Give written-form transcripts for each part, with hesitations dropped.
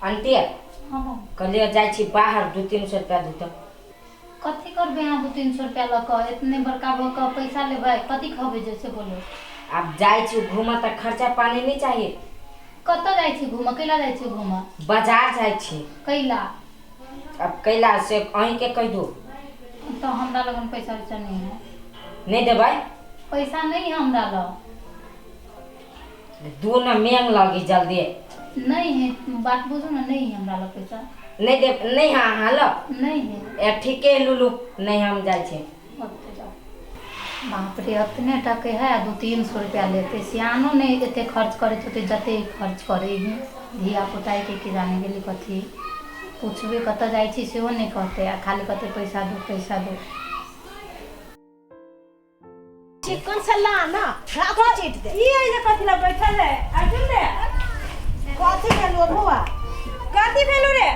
Aunty हाँ कहलिए जाइ छी बाहर 200-300 रुपया देतो कथी करबे यहाँ 200-300 रुपया लग के इतने बड़का बड़का पैसा लेबै कथी खबे जैसे बोलो अब जाइ छी घूमा त खर्चा पानी नहीं चाहिए कत जाइ छी घूम कैला जाइ छी घूम बाजार जाइ छी कैला अब कैला से अहीं के कह दो तो हमरा लगन पैसा वैसा नहीं है नहीं देबै पैसा नहीं है हमरा लग दो न मेंग लगी जल्दी नहीं है बात बुझो ना नहीं है हमरा लग पैसा नहीं दे नहीं हाँ लो नहीं है ए ठीक है लुलू नहीं हम जाइ छी बाप रे अपने टके है 200-300 रुपया लेते सियानो नहीं एते खर्च करे तो जते खर्च करे धिया पुता के जाने गेली कथी पूछबे कत जाइ छी सेहो नहीं कहते आ खाली कहते पैसा दो चिकन से ला ना घास चीट दे ये जे कथि ला बैठल है अर्जुन रे कथी भेलो बुआ कथि भेलो रे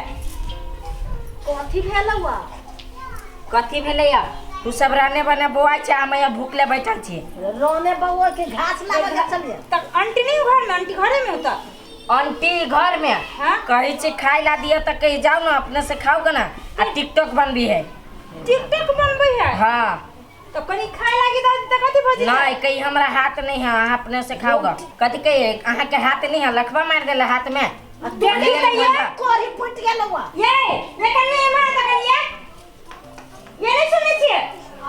कथी भेलौआ कथी भेलै या तू सब रहने बने बोआ छे हम या भूखले बैठल छी रोने बउआ के घास लागे के चलिए तक आंटी नहीं घर में आंटी घरे में होता आंटी घर में हाँ? कही छे खाई ला दिया त कहीं जाओ ना अपने से खाओगे ना आ टिकटॉक बनबी है टिकटॉक बनबै है हाँ तो कनी खाए लागी त कथि भजी नहीं कहीं हमरा हाथ नहीं है अहाँ अपने से खाओगा कथी कही अहाँ के हाथ नहीं है लखवा मार देला हाथ में देखी त ये कोरी फुट गेलौआ ये लेकिन ये मार त करिए ये नहीं सुने छिए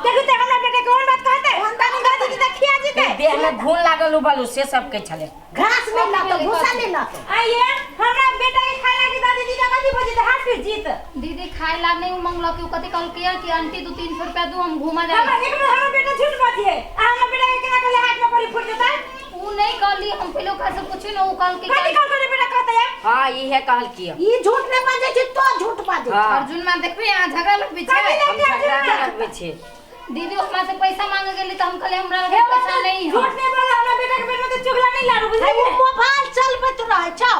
देखो ते हमरा बेटे के कोन बात कहते हम बानी गति त खिया जेते देह में घून लागल उबलू से सब के छले घास में ला तो भूसा नहीं ला तो आइए हमरा बेटा के खाए लागी दादी दी कथि भजी त हाथ फिर जीत दीदी खाए ला नहीं मंगल के कथी कहल किया कि आंटी 200-300 रुपया दो हम घूमा जाए हमरा बेटा झूठ बातिए हमरा बेटा के केना कहले हाथ में पड़ी फुट जता ऊ नहीं कहली हम पहले ओकरा से पूछी ना ऊ कहल कि कथि कहल करे बेटा कहते है हां इहे कहल किया ई झूठ नहीं बाजे छी तो झूठ बाजे हाँ। अर्जुन मां देखबे यहाँ झगड़ा लगबे छै हम झगड़ा लगबे छी दीदी हमरा से पैसा मांगे गेली त हम कहले हमरा लग पैसा नहीं है झूठ नहीं बोला हमरा बेटा के पेट में तो चुगला नहीं लारू बुझली वो मोबाइल चलबत रहे छौ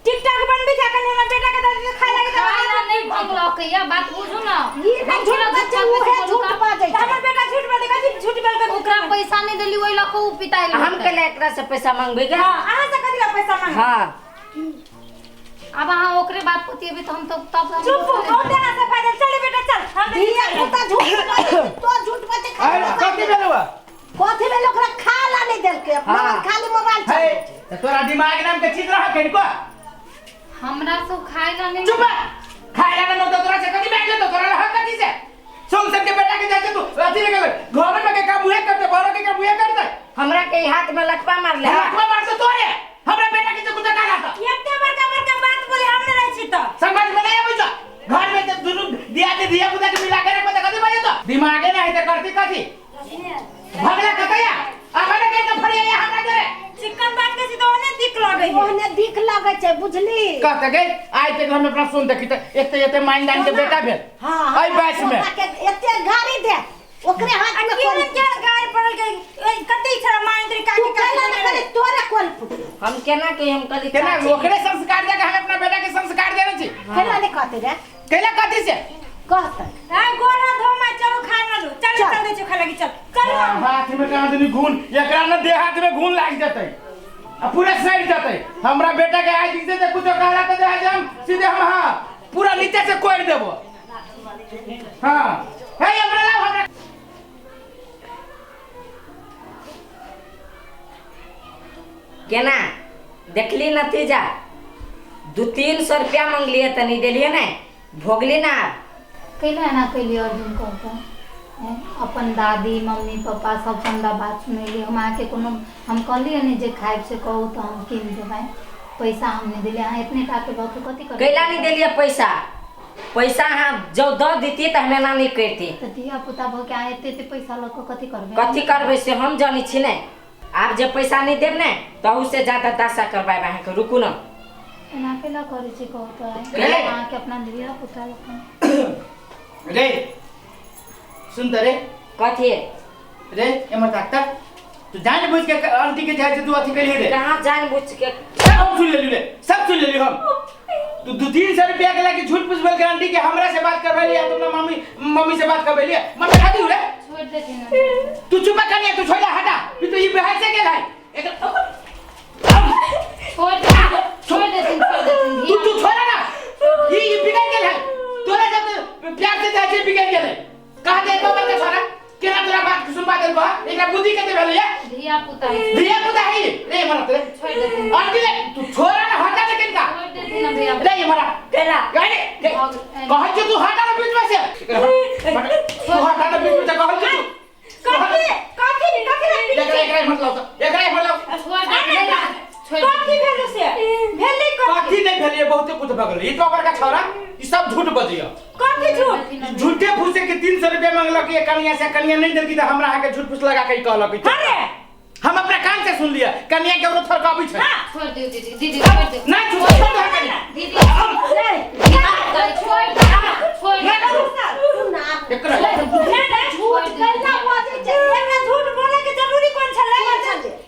टिकटॉक बनबी जा कने हमरा बेटा के दादी खाए लागी त खाए ला नहीं मंगल के या बात बुझू ना ई नहीं झूठ बाजे वो है झूठ बाजे हमर बेटा झूठ बाते कथि झूठ बोल के ओकरा पैसा नहीं देली ओइ लख ऊ पिताई हम के ले एकरा से पैसा मांगबे के हां अहाँ से कथि ला पैसा मांग हां अब हाँ ओकरे बात पुतिए तो हम तो तब चुप बहुत देना से फायदा चल बेटा चल हम धिया पुता झूठ बाजे तो झूठ बाजे अरे कथी भेलौआ कथी भेल ओकरा खा ला नहीं देल के हाँ। खाली मोबाइल हे चल तो तोरा दिमाग नाम के चीज रहा कनिको हमरा सब खाए ला नहीं चुप खाए लगा न तो तोरा से कथी बैठ तो तोरा रहा कथी से सोम सब के बेटा के जाके तू अथी रे घर में के काम हुए करते घर के काम हुए करते हमरा के हाथ में लखवा मार ले लखवा मार तो तोरे हमरा बेटा के कुछ का गाता एते बड़का बात बोले हम नहीं रही छी त समझ में नहीं आबै छ घर में तो दुनु दिया पुता के मिला के रखबे कथी बजे तो दिमागे नहीं है करती कथी भगला कतया अबे के तो फड़िया हमरा दे चिकन बात के तो ओने दिख लगे ओहने दिख लागे छै बुझली कहते गई आइ ते घर में अपना सुन देखी त एते माइंदान के बेटा भेल हां आई बैच में एते गाड़ी दे ओकरे हाथ में कोन कोन क्या गाय पड़ल के कते छरा माइंद्री का तू कहला न करे तोरा कोन फुट हम केना के हम कली केना ओकरे संस्कार दे के हम अपना बेटा के संस्कार देने छी कहला नहीं कहते रे केला कथी से कहते आ गोरा धोमा चलो खाना लो चल चल। चल दे छो खा लगी चल चल हाथ में कहां देनी घून एकरा न देह हाथ में घून लाग जतै आ पूरा साइड जतै हमरा बेटा के आज से ते कुछ कहला त दे हम सीधे हम हां पूरा नीचे से कोड़ देबो हां हे हमरा लाओ हमरा केना देखली नतीजा 200-300 रुपया मांगलिए त नहीं देलिए ना भोगली ना कैला ना कैली अर्जुन कहता अपन दादी मम्मी पापा सब चंदा बात सुनेली हम आके कोनो हम कहलिए नहीं जे खाइब से कहू तो हम किन देबै पैसा हम नहीं दिले हां इतने टाके बाकी कथि कर कैला नहीं देलिए पैसा हाँ जो दो देती त हमें ना नहीं करती त धिया पुता भ के एते पैसा ल के कथि करबै कथी करबे से हम जानी छी ने आप जब पैसा नहीं देब ने तो उससे ज्यादा दशा करवाए अहाँ के रुकू ना एना केला करे छी कहता रे। है अहाँ के अपना धिया पुता ल रे सुन त रे कथी रे एमर डॉक्टर तू जान बुझ के आंटी के जाय से तू अथी करिए रे कहाँ जान बुझ के सब सुन लेली रे सब सुन लेली हम तू 200-300 रुपया के लाके झूठ पूछ बोल गारंटी के हमरा से बात करबैली या तुमने मम्मी से बात करबैली मन में खाती रे छोड़ देती ना तू चुप कर तू छोड़ा हटा फिर तो ये बहस से गेल है छोड़ देती तू छोड़ा धिया पुता है धिया पुता है रे मरा तेरे छोड़ देती अंटी तू छोरा ना हटा दे किनका छोड़ देती ना धिया रे ये मरा केना गाड़ी कह जे तू हटा ना बीच में से तू हटा ना बीच में से कह जे तू काकी एकरा मतलब छोड़ दे काकी भेलो से भेले काकी नहीं भेलिए बहुते कुछ बगल ई तो का छोरा ई सब झूठ बजिया काकी झूठ झूठे फूसे के 300 रुपया मांगलक ये कन्या से कन्या नहीं देलकी त हमरा आके झूठ फूस लगा के कहलक अरे हम अपने कान से सुन लिया कन्या के औरत थरकाबी छै छोड़ दे दीदी छोड़ दे नहीं छोड़ दे कन्या दीदी छोड़ दे एकरा झूठ करना बाजी एकरा झूठ बोले के जरूरी कोन छले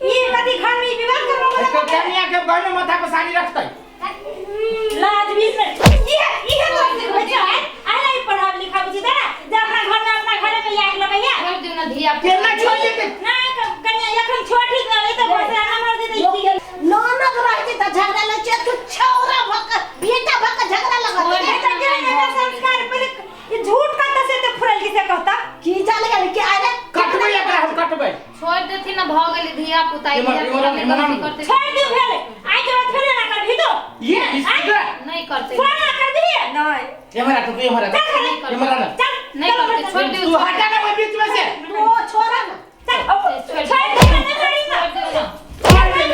ई कदी घर में विवाह करबो तो कन्या के गहने माथा पे साड़ी रखतै लाज बीच में ये तो बच्चा है आई पढ़ा लिखा बुझी दे ना जे अपना घर में अपना घरे पे आग लगैया छोड़ दे ना धिया केना छोड़ देते ना कन्या एखन छोटी न ले तो बस नंबर दे दे ननद रहती त झगड़ा लगे तू छौरा भक बेटा भक झगड़ा लगा बेटा के ना संस्कार पहले ये झूठ का से तो फुरल किसे कहता की जाने के के आरे कटबै एकरा हम कटबै छोड़ देती ना भ गेली धिया पुता करते छोड़ दे भेले आई के बाद फिर ना कर भी तो ये इसका नहीं करते फोन ना कर दी नहीं ये मरा तो ये मरा ना नहीं करते छोड़ दे तू हटा ना वो बीच में से ओ छोरा ना छोड़ दे ना करी ना छोड़ दे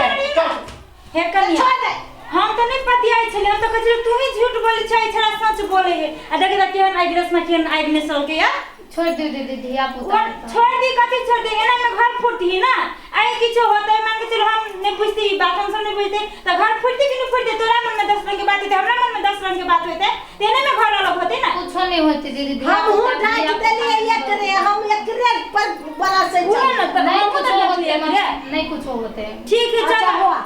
हे कन्या छोड़ दे हम तो नहीं पति आई छले हम तो कहले तू ही झूठ बोले छै छला सच बोले है आ देख द केहन आइग्रेस में केहन आइग्रेस हो के या छोड़ दे दीदी धिया पुता छोड़ दी कथि छोड़ दे एना में घर फूटती है ना आई किछो होतै मान के चलो हम नहीं बुझती बात हम सब नहीं बुझते तो घर फूटती कि नहीं फूटते तोरा मन में 10 रंग की बात होते हमरा मन में 10 रंग की बात होते तेने में घर अलग होते ना कुछ नहीं होती दीदी धिया हम पुता उठा के लिए ये करे हम एक रे पर बड़ा से पूरा ना तो नहीं हम कुछ तो होते नहीं नहीं कुछ होते ठीक है अच्छा चलो हुआ